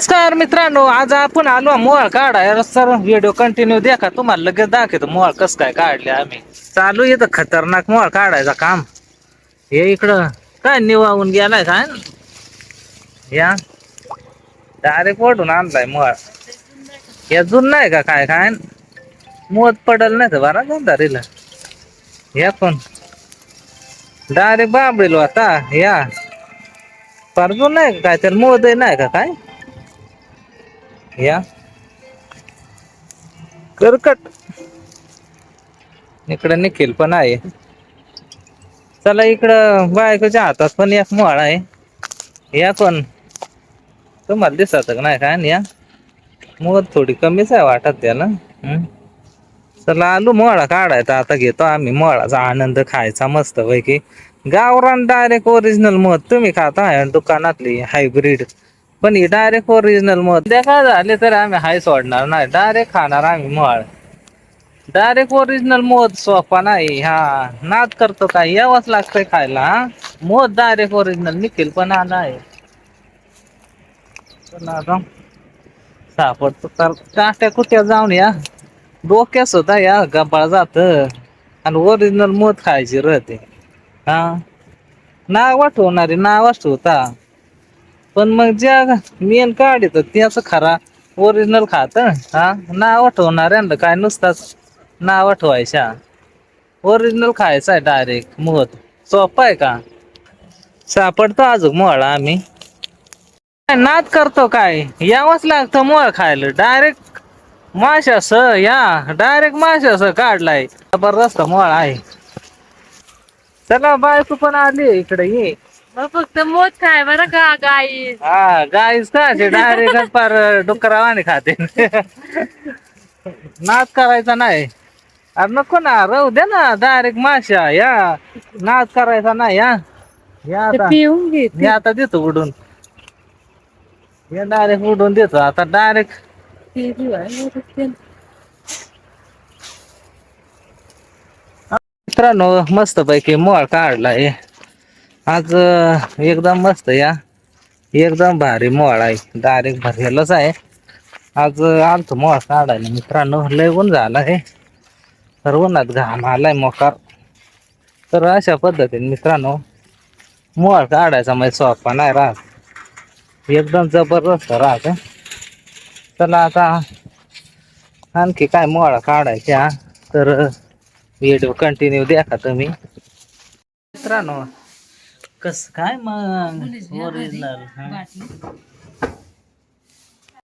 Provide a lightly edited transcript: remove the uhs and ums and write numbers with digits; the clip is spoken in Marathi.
नमस्कार मित्रांनो, आज आपण आलो मोळ काढाय. सर व्हिडिओ कंटिन्यू देखा, तुम्हाला लगेच दाखवतो मोळ कस काय काढले आम्ही. चालू येतं खतरनाक मोळ काढायचं काम. हे इकडं काय निवाळून गेलाय काय या डायरेक्ट ओढून आणलाय मोळ. हे जुनं नाही का काय काय मोज पडल नाही तर बरा गंधारीला या पण डायरेक्ट बांबलेलो आता या परजून नाही काय तर मोद नाही का काय या करकट इकडं निखिल पण आहे. चला इकडं बायकोच्या हातात पण एक मोळ आहे. या पण तुम्हाला दिसत का नाही काय या मोद थोडी कमीच आहे वाटत त्याला. चला आलू मोळा काढायचा, आता घेतो आम्ही मोळाचा आनंद खायचा मस्त पैकी. गावरान डायरेक्ट ओरिजिनल मध तुम्ही खाताय दुकानातली हायब्रीड, पण ही डायरेक्ट ओरिजिनल मध द्या काय झाले तर आम्ही हाय सोडणार नाही, डायरेक्ट खाणार आम्ही मळ. डायरेक्ट ओरिजनल मध सोपा नाही हा नाद करतो काय यावंच लागतंय खायला. मध डायरेक्ट ओरिजनल निखिल पण आलाय. सापडतो तर काट्या कुट्या जाऊन या डोक्या सुद्धा या गबाळ जात आणि ओरिजिनल मध खायची रहते. हा नाव वठवणारी नाव ठेवता, पण मग ज्या मेन काढित त्याच खरा ओरिजनल खात हा नाव वठवणाऱ्यांना काय नुसताच नाव वठवायच्या. ओरिजनल खायचं आहे डायरेक्ट मध सोपं आहे का. सापडतो अजून मोळा आम्ही नाद करतो काय यावंच लागतं मोळ खायला. डायरेक्ट माश्यास या डायरेक्ट माश्यास काढलाय जबरदस्त मोळ आहे. चला बायको पण आली इकडे ये. मग फक्त मोज खाय बरं का गाई. हा गाईच का डायरेक्ट पार डुकरावाणी खाते. नाद करायचा नाही. अरे नको ना राहू दे ना डायरेक्ट माश्या या नाद करायचा नाही या. या आता पिऊन घे मी आता देतो उडून. हे डायरेक्ट उडवून देतो आता डायरेक्ट. मित्रांनो मस्त पैकी मोळ काढलाय आज एकदम मस्त या एकदम भारी मोळ आहे डायरेक्ट भरलेलंच आहे. आज आलतो मोळ काढायला मित्रांनो, लय ऊन झालाय. तर उन्हात घाम आलाय मोकार. तर अशा पद्धतीने मित्रांनो मोळ काढायचा म्हणजे सोपा नाही राहत, एकदम जबरदस्त राहत. चला आता आणखी काय मोळा काढायच्या तर व्हिडिओ कंटिन्यू देखा तुम्ही मित्रांनो. कस काय मग ओरिजनल